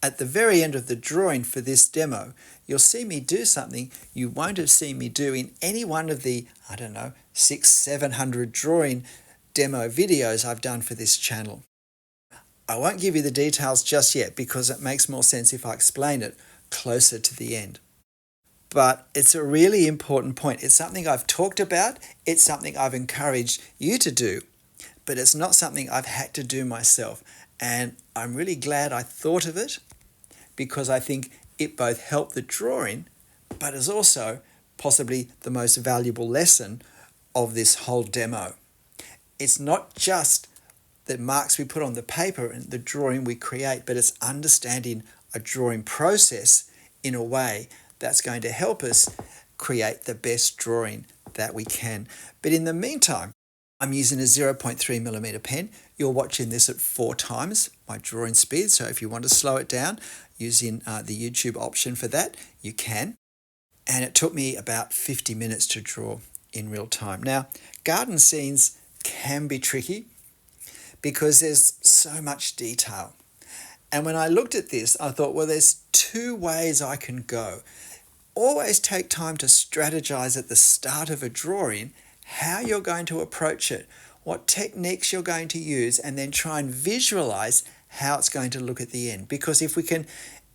At the very end of the drawing for this demo, you'll see me do something you won't have seen me do in any one of the, 700 drawing demo videos I've done for this channel. I won't give you the details just yet because it makes more sense if I explain it closer to the end. But it's a really important point. It's something I've talked about. It's something I've encouraged you to do, but it's not something I've had to do myself. And I'm really glad I thought of it because I think it both helped the drawing, but is also possibly the most valuable lesson of this whole demo. It's not just the marks we put on the paper and the drawing we create, but it's understanding a drawing process in a way that's going to help us create the best drawing that we can. But in the meantime, I'm using a 0.3mm pen. You're watching this at 4 times my drawing speed, so if you want to slow it down using the YouTube option for that, you can. And it took me about 50 minutes to draw in real time. Now, garden scenes can be tricky because there's so much detail. And when I looked at this, I thought, well, there's 2 ways I can go. Always take time to strategize at the start of a drawing how you're going to approach it, what techniques you're going to use, and then try and visualize how it's going to look at the end. Because if we can,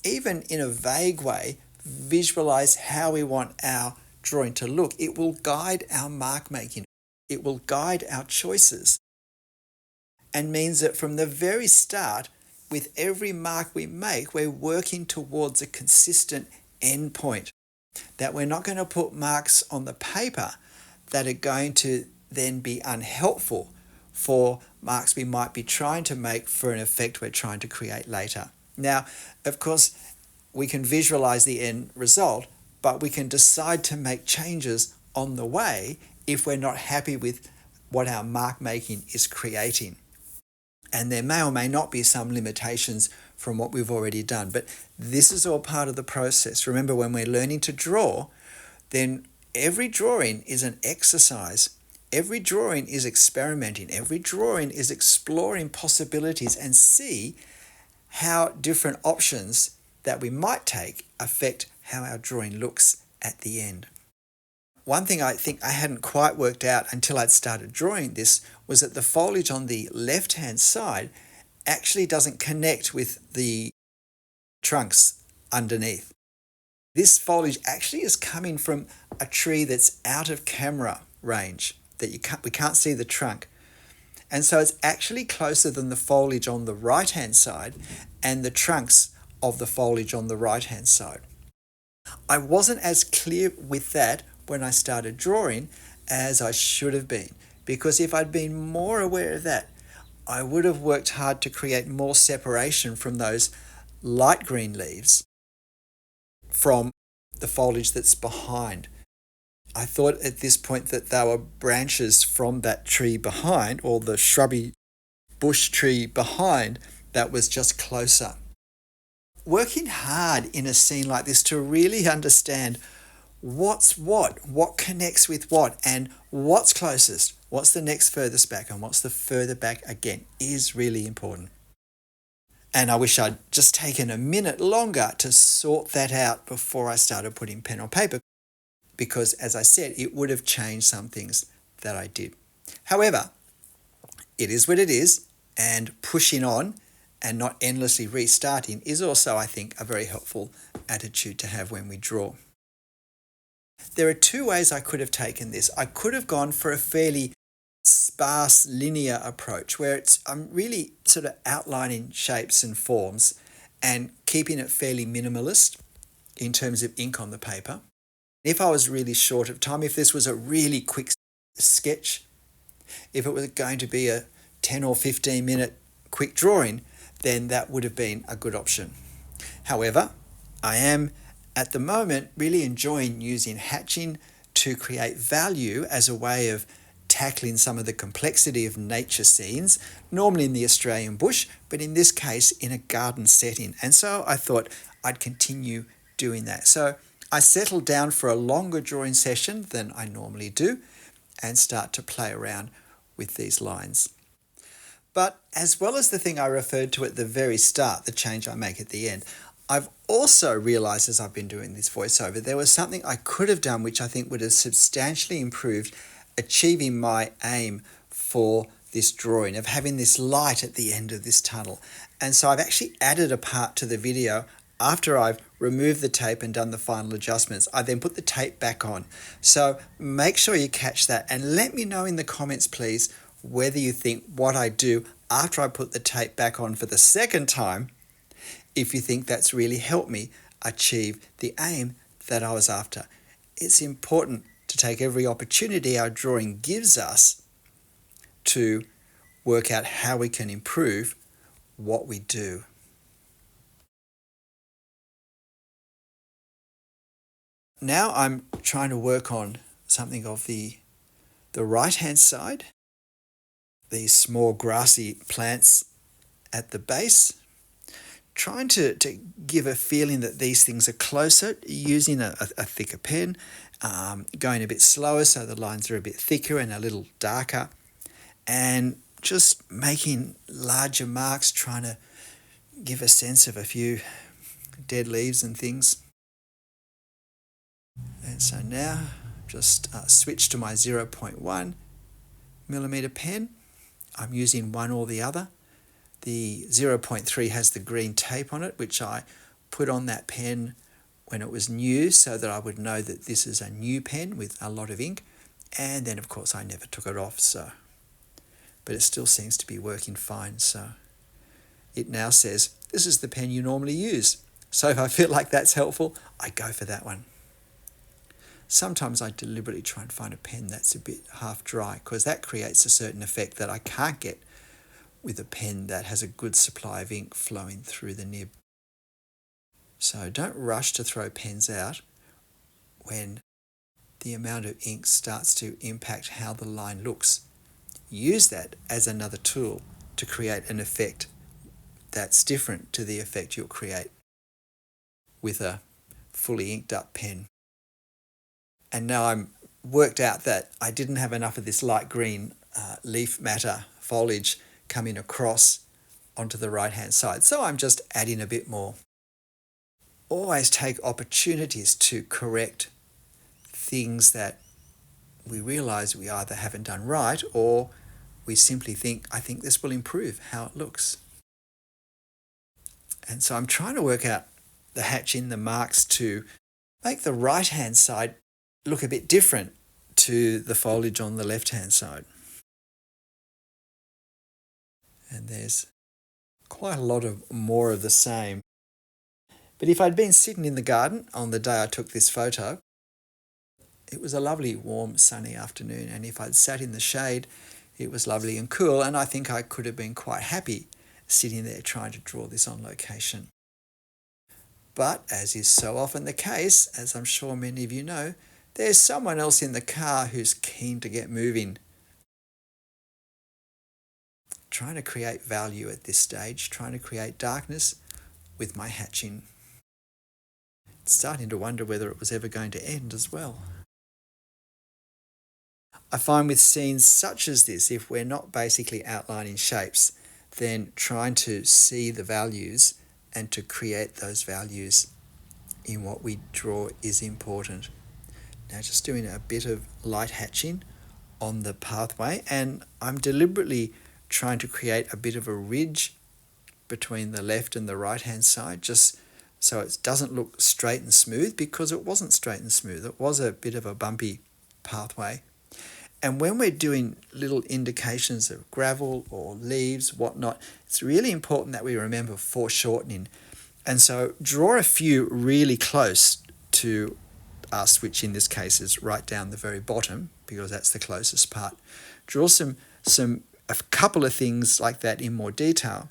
even in a vague way, visualize how we want our drawing to look, it will guide our mark making. It will guide our choices, and means that from the very start, with every mark we make, we're working towards a consistent end point. That we're not going to put marks on the paper that are going to then be unhelpful for marks we might be trying to make for an effect we're trying to create later. Now, of course, we can visualize the end result, but we can decide to make changes on the way if we're not happy with what our mark making is creating. And there may or may not be some limitations from what we've already done, but this is all part of the process. Remember, when we're learning to draw, then every drawing is an exercise. Every drawing is experimenting. Every drawing is exploring possibilities and see how different options that we might take affect how our drawing looks at the end. One thing I think I hadn't quite worked out until I'd started drawing this was that the foliage on the left-hand side actually doesn't connect with the trunks underneath. This foliage actually is coming from a tree that's out of camera range, that we can't see the trunk. And so it's actually closer than the foliage on the right-hand side and the trunks of the foliage on the right-hand side. I wasn't as clear with that when I started drawing as I should have been, because if I'd been more aware of that, I would have worked hard to create more separation from those light green leaves from the foliage that's behind. I thought at this point that there were branches from that tree behind, or the shrubby bush tree behind, that was just closer. Working hard in a scene like this to really understand what's what connects with what, and what's closest, what's the next furthest back, and what's the further back again is really important. And I wish I'd just taken a minute longer to sort that out before I started putting pen on paper, because as I said, it would have changed some things that I did. However, it is what it is, and pushing on and not endlessly restarting is also, I think, a very helpful attitude to have when we draw. There are 2 ways I could have taken this. I could have gone for a fairly sparse linear approach where I'm really sort of outlining shapes and forms and keeping it fairly minimalist in terms of ink on the paper. If I was really short of time, if this was a really quick sketch, if it was going to be a 10 or 15 minute quick drawing, then that would have been a good option. However, I am at the moment really enjoying using hatching to create value as a way of tackling some of the complexity of nature scenes, normally in the Australian bush, but in this case in a garden setting. And so I thought I'd continue doing that. So I settled down for a longer drawing session than I normally do and start to play around with these lines. But as well as the thing I referred to at the very start, the change I make at the end, I've also realised as I've been doing this voiceover, there was something I could have done which I think would have substantially improved achieving my aim for this drawing, of having this light at the end of this tunnel. And so I've actually added a part to the video after I've removed the tape and done the final adjustments. I then put the tape back on. So make sure you catch that and let me know in the comments, please, whether you think what I do after I put the tape back on for the second time, if you think that's really helped me achieve the aim that I was after. It's important to take every opportunity our drawing gives us to work out how we can improve what we do. Now I'm trying to work on something of the right-hand side, these small grassy plants at the base, trying to give a feeling that these things are closer, using a thicker pen, going a bit slower so the lines are a bit thicker and a little darker, and just making larger marks, trying to give a sense of a few dead leaves and things. And so now just switch to my 0.1 millimeter pen. I'm using one or the other. The 0.3 has the green tape on it, which I put on that pen when it was new so that I would know that this is a new pen with a lot of ink. And then, of course, I never took it off, but it still seems to be working fine. So it now says, this is the pen you normally use. So if I feel like that's helpful, I go for that one. Sometimes I deliberately try and find a pen that's a bit half dry because that creates a certain effect that I can't get with a pen that has a good supply of ink flowing through the nib. So don't rush to throw pens out when the amount of ink starts to impact how the line looks. Use that as another tool to create an effect that's different to the effect you'll create with a fully inked up pen. And now I'm worked out that I didn't have enough of this light green leaf matter foliage coming across onto the right hand side. So I'm just adding a bit more. Always take opportunities to correct things that we realize we either haven't done right or we simply think, I think this will improve how it looks. And so I'm trying to work out the hatching, the marks to make the right hand side look a bit different to the foliage on the left hand side. And there's quite a lot of more of the same. But if I'd been sitting in the garden on the day I took this photo, it was a lovely warm sunny afternoon, and if I'd sat in the shade, it was lovely and cool, and I think I could have been quite happy sitting there trying to draw this on location. But as is so often the case, as I'm sure many of you know, there's someone else in the car who's keen to get moving. Trying to create value at this stage, trying to create darkness with my hatching. Starting to wonder whether it was ever going to end as well. I find with scenes such as this, if we're not basically outlining shapes, then trying to see the values and to create those values in what we draw is important. Now just doing a bit of light hatching on the pathway, and I'm deliberately trying to create a bit of a ridge between the left and the right hand side, just so it doesn't look straight and smooth, because it wasn't straight and smooth. It was a bit of a bumpy pathway. And when we're doing little indications of gravel or leaves, whatnot, it's really important that we remember foreshortening. And so draw a few really close to us, which in this case is right down the very bottom, because that's the closest part. Draw a couple of things like that in more detail,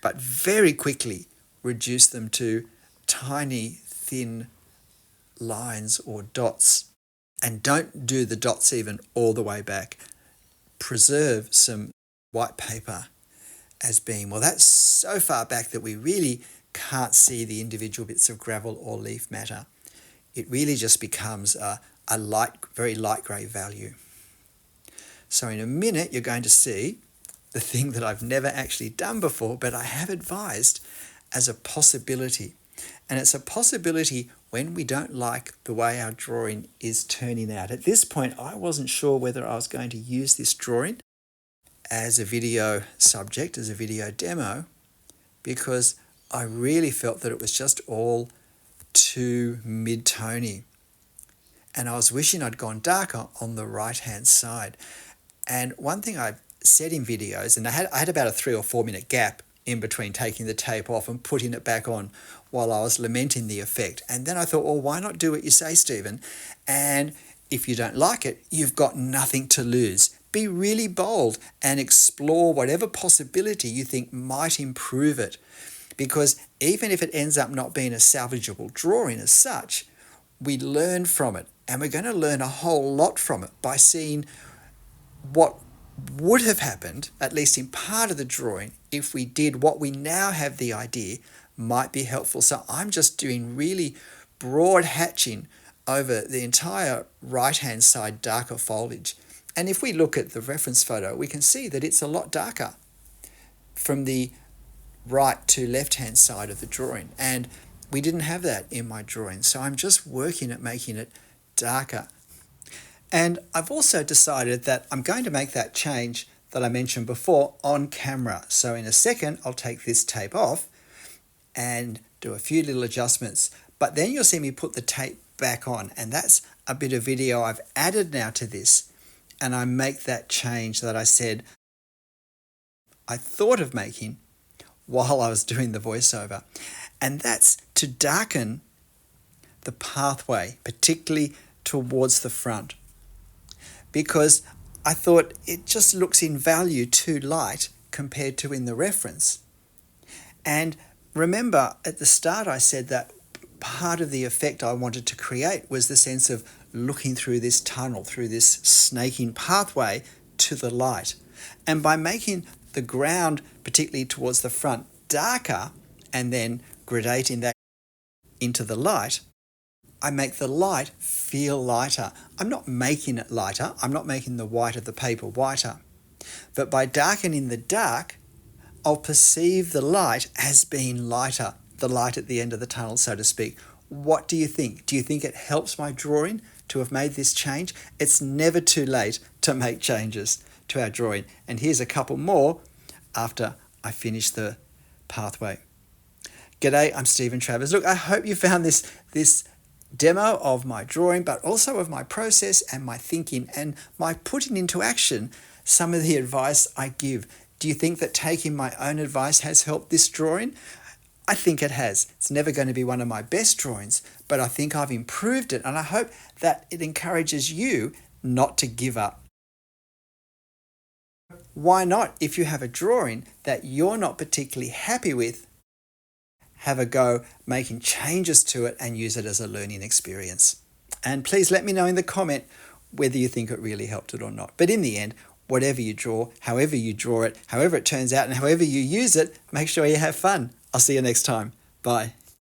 but very quickly reduce them to tiny, thin lines or dots. And don't do the dots even all the way back. Preserve some white paper as being, well, that's so far back that we really can't see the individual bits of gravel or leaf matter. It really just becomes a very light grey value. So in a minute, you're going to see the thing that I've never actually done before, but I have advised as a possibility. And it's a possibility when we don't like the way our drawing is turning out. At this point, I wasn't sure whether I was going to use this drawing as a video subject, as a video demo, because I really felt that it was just all too mid-tony. And I was wishing I'd gone darker on the right-hand side. And one thing I've said in videos, and I had about a 3 or 4 minute gap in between taking the tape off and putting it back on while I was lamenting the effect. And then I thought, well, why not do what you say, Stephen? And if you don't like it, you've got nothing to lose. Be really bold and explore whatever possibility you think might improve it. Because even if it ends up not being a salvageable drawing as such, we learn from it. And we're going to learn a whole lot from it by seeing what would have happened, at least in part of the drawing, if we did what we now have the idea might be helpful. So I'm just doing really broad hatching over the entire right-hand side darker foliage. And if we look at the reference photo, we can see that it's a lot darker from the right to left-hand side of the drawing. And we didn't have that in my drawing. So I'm just working at making it darker. And I've also decided that I'm going to make that change that I mentioned before on camera. So in a second, I'll take this tape off and do a few little adjustments. But then you'll see me put the tape back on. And that's a bit of video I've added now to this. And I make that change that I said I thought of making while I was doing the voiceover. And that's to darken the pathway, particularly towards the front. Because I thought it just looks in value too light compared to in the reference. And remember at the start I said that part of the effect I wanted to create was the sense of looking through this tunnel, through this snaking pathway to the light. And by making the ground, particularly towards the front, darker and then gradating that into the light, I make the light feel lighter. I'm not making it lighter. I'm not making the white of the paper whiter. But by darkening the dark, I'll perceive the light as being lighter, the light at the end of the tunnel, so to speak. What do you think? Do you think it helps my drawing to have made this change? It's never too late to make changes to our drawing. And here's a couple more after I finish the pathway. G'day, I'm Stephen Travers. Look, I hope you found this demo of my drawing, but also of my process and my thinking and my putting into action some of the advice I give. Do you think that taking my own advice has helped this drawing? I think it has. It's never going to be one of my best drawings, but I think I've improved it, and I hope that it encourages you not to give up. Why not, if you have a drawing that you're not particularly happy with, have a go making changes to it and use it as a learning experience. And please let me know in the comment whether you think it really helped it or not. But in the end, whatever you draw, however you draw it, however it turns out, and however you use it, make sure you have fun. I'll see you next time. Bye.